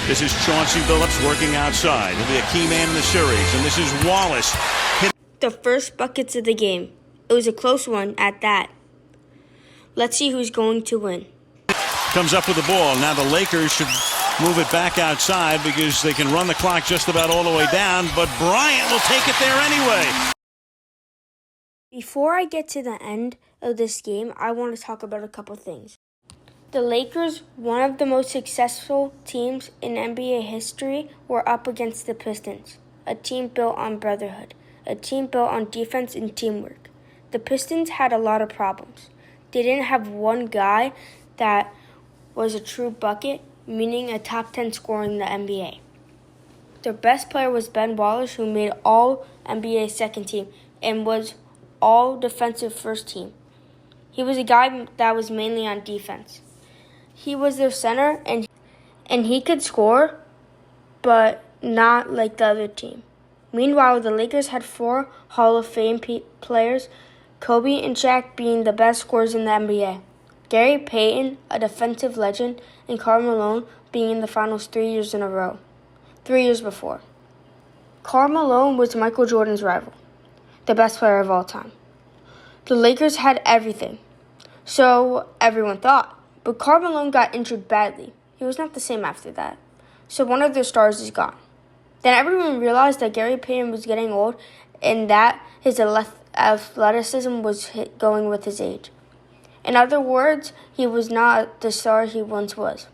This is Chauncey Billups working outside. He'll be a key man in the series. And this is Wallace. The first buckets of the game. It was a close one at that. Let's see who's going to win. Comes up with the ball. Now the Lakers should move it back outside because they can run the clock just about all the way down. But Bryant will take it there anyway. Before I get to the end of this game, I want to talk about a couple things. The Lakers, one of the most successful teams in NBA history, were up against the Pistons, a team built on brotherhood, a team built on defense and teamwork. The Pistons had a lot of problems. They didn't have one guy that was a true bucket, meaning a top 10 scorer in the NBA. Their best player was Ben Wallace, who made all NBA second team and was all defensive first team. He was a guy that was mainly on defense. He was their center, and he could score, but not like the other team. Meanwhile, the Lakers had 4 Hall of Fame players, Kobe and Shaq being the best scorers in the NBA. Gary Payton, a defensive legend, and Karl Malone being in the finals 3 years in a row. 3 years before. Karl Malone was Michael Jordan's rival, the best player of all time. The Lakers had everything, so everyone thought. But Karl Malone got injured badly. He was not the same after that. So one of their stars is gone. Then everyone realized that Gary Payton was getting old and that his athleticism was going with his age. In other words, he was not the star he once was.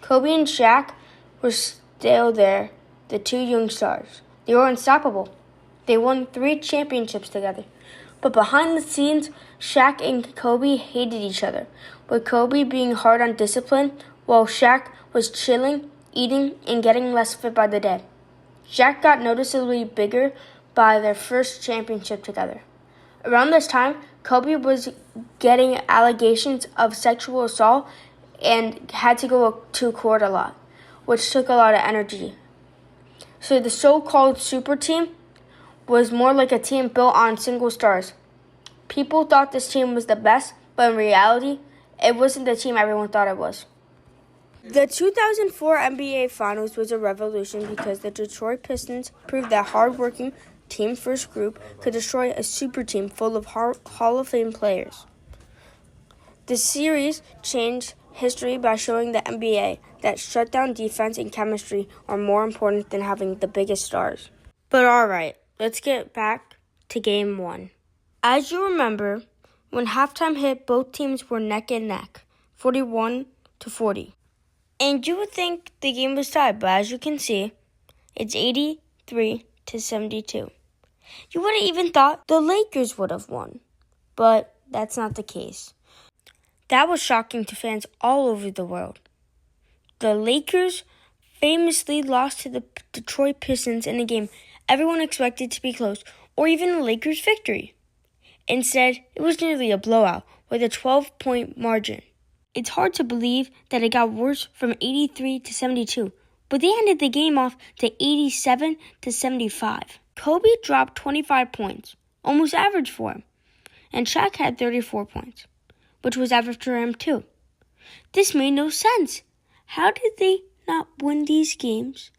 Kobe and Shaq were still there, the 2 young stars. They were unstoppable. They won 3 championships together. But behind the scenes, Shaq and Kobe hated each other, with Kobe being hard on discipline, while Shaq was chilling, eating, and getting less fit by the day. Shaq got noticeably bigger by their first championship together. Around this time, Kobe was getting allegations of sexual assault and had to go to court a lot, which took a lot of energy. So the so-called super team was more like a team built on single stars. People thought this team was the best, but in reality, it wasn't the team everyone thought it was. The 2004 NBA Finals was a revolution because the Detroit Pistons proved that hard-working, team-first group could destroy a super team full of Hall of Fame players. The series changed history by showing the NBA that shutdown defense and chemistry are more important than having the biggest stars. But alright, let's get back to Game 1. As you remember, when halftime hit, both teams were neck and neck, 41-40. And you would think the game was tied, but as you can see, it's 83-72. You would have even thought the Lakers would have won, but that's not the case. That was shocking to fans all over the world. The Lakers famously lost to the Detroit Pistons in a game everyone expected to be close, or even the Lakers' victory. Instead, it was nearly a blowout with a 12-point margin. It's hard to believe that it got worse from 83-72, but they ended the game off to 87-75. Kobe dropped 25 points, almost average for him, and Shaq had 34 points, which was average for him too. This made no sense. How did they not win these games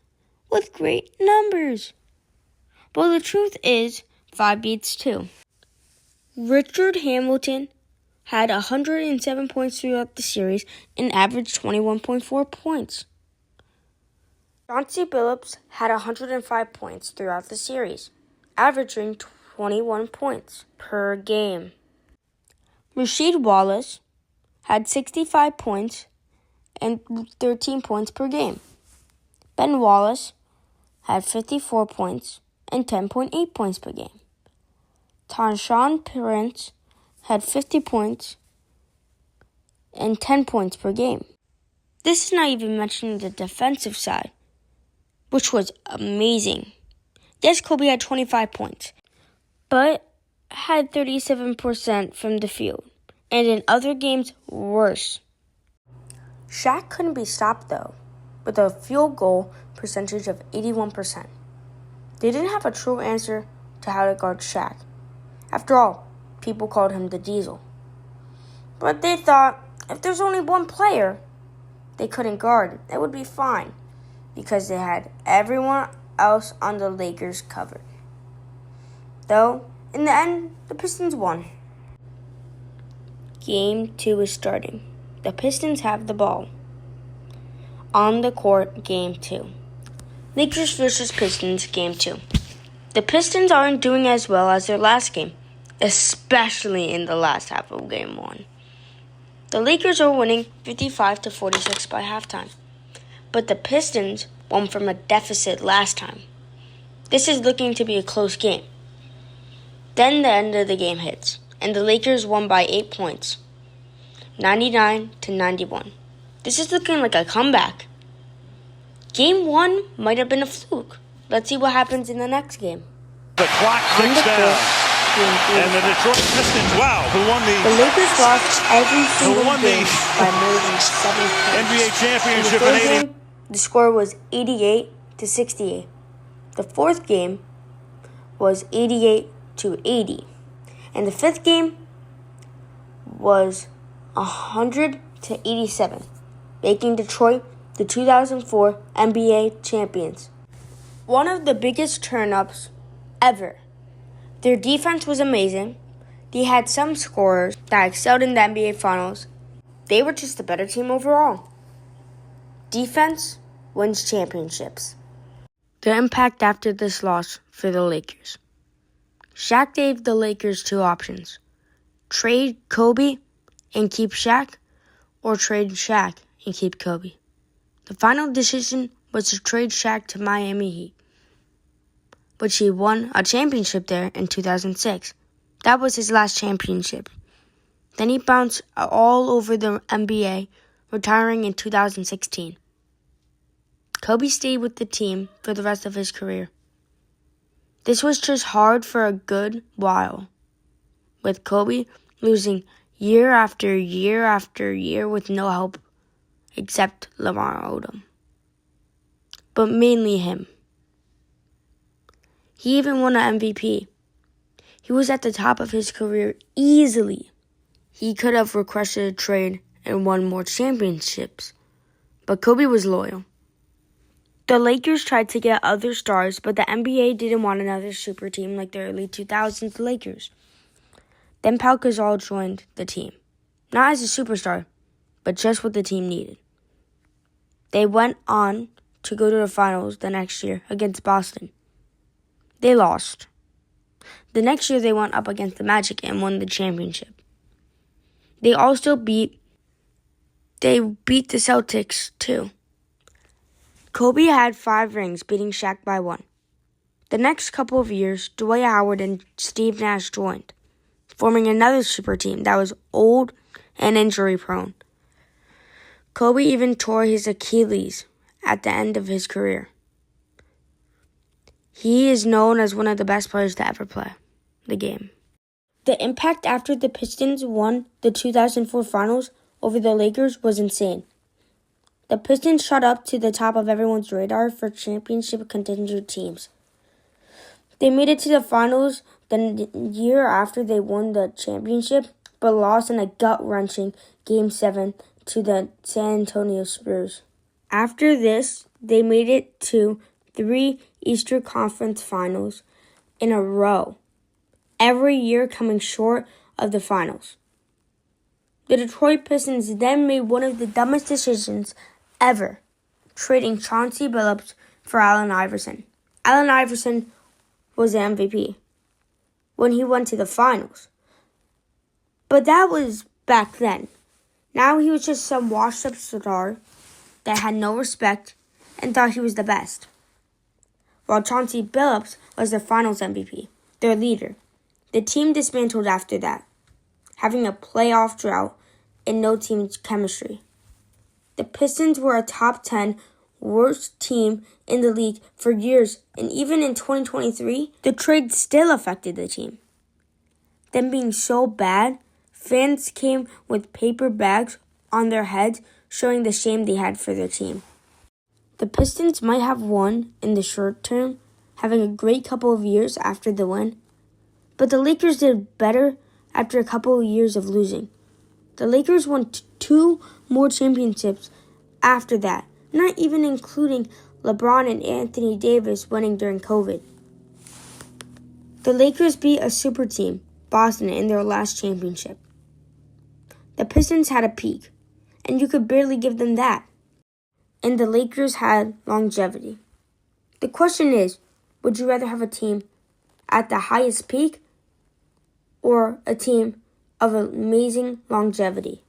with great numbers? Well, the truth is, 5 beats 2. Richard Hamilton had 107 points throughout the series and averaged 21.4 points. Chauncey Billups had 105 points throughout the series, averaging 21 points per game. Rasheed Wallace had 65 points and 13 points per game. Ben Wallace had 54 points and 10.8 points per game. Tayshaun Prince had 50 points and 10 points per game. This is not even mentioning the defensive side, which was amazing. Yes, Kobe had 25 points, but had 37% from the field, and in other games, worse. Shaq couldn't be stopped, though, with a field goal percentage of 81%. They didn't have a true answer to how to guard Shaq. After all, people called him the Diesel. But they thought if there's only one player they couldn't guard, it would be fine. because they had everyone else on the Lakers covered. Though, in the end, the Pistons won. Game 2 is starting. The Pistons have the ball. On the court, Game 2. Lakers versus Pistons, Game 2. The Pistons aren't doing as well as their last game, especially in the last half of Game 1. The Lakers are winning 55-46 by halftime, but the Pistons won from a deficit last time. This is looking to be a close game. Then the end of the game hits, and the Lakers won by 8 points, 99-91. This is looking like a comeback. Game 1 might have been a fluke. Let's see what happens in the next game. The clock ticks down. And the Detroit Pistons, who won the Lakers lost every single game by more than 7 points. NBA championship in the third game, the score was 88-68. The fourth game was 88-80. And the fifth game was 100-87, making Detroit the 2004 NBA champions. One of the biggest turn-ups ever. Their defense was amazing. They had some scorers that excelled in the NBA Finals. They were just a better team overall. Defense wins championships. The impact after this loss for the Lakers. Shaq gave the Lakers 2 options. Trade Kobe and keep Shaq, or trade Shaq and keep Kobe. The final decision was to trade Shaq to Miami Heat, which he won a championship there in 2006. That was his last championship. Then he bounced all over the NBA, retiring in 2016. Kobe stayed with the team for the rest of his career. This was just hard for a good while, with Kobe losing year after year after year with no help except Lamar Odom, but mainly him. He even won an MVP. He was at the top of his career easily. He could have requested a trade and won more championships, but Kobe was loyal. The Lakers tried to get other stars, but the NBA didn't want another super team like the early 2000s Lakers. Then Pau Gasol joined the team, not as a superstar, but just what the team needed. They went on to go to the finals the next year against Boston. They lost. The next year they went up against the Magic and won the championship. They also beat the Celtics too. Kobe had 5 rings, beating Shaq by 1. The next couple of years, Dwight Howard and Steve Nash joined, forming another super team that was old and injury-prone. Kobe even tore his Achilles at the end of his career. He is known as one of the best players to ever play the game. The impact after the Pistons won the 2004 Finals over the Lakers was insane. The Pistons shot up to the top of everyone's radar for championship contender teams. They made it to the finals the year after they won the championship, but lost in a gut-wrenching Game 7 to the San Antonio Spurs. After this, they made it to 3 Eastern Conference Finals in a row, every year coming short of the finals. The Detroit Pistons then made one of the dumbest decisions ever, trading Chauncey Billups for Allen Iverson. Allen Iverson was the MVP when he went to the finals. But that was back then. Now he was just some washed-up star that had no respect and thought he was the best. While Chauncey Billups was their finals MVP, their leader. The team dismantled after that, having a playoff drought and no team chemistry. The Pistons were a top 10 worst team in the league for years, and even in 2023, the trade still affected the team. Them being so bad, fans came with paper bags on their heads, showing the shame they had for their team. The Pistons might have won in the short term, having a great couple of years after the win, but the Lakers did better after a couple of years of losing. The Lakers won 2 more championships after that, not even including LeBron and Anthony Davis winning during COVID. The Lakers beat a super team, Boston, in their last championship. The Pistons had a peak, and you could barely give them that. And the Lakers had longevity. The question is, would you rather have a team at the highest peak or a team of amazing longevity?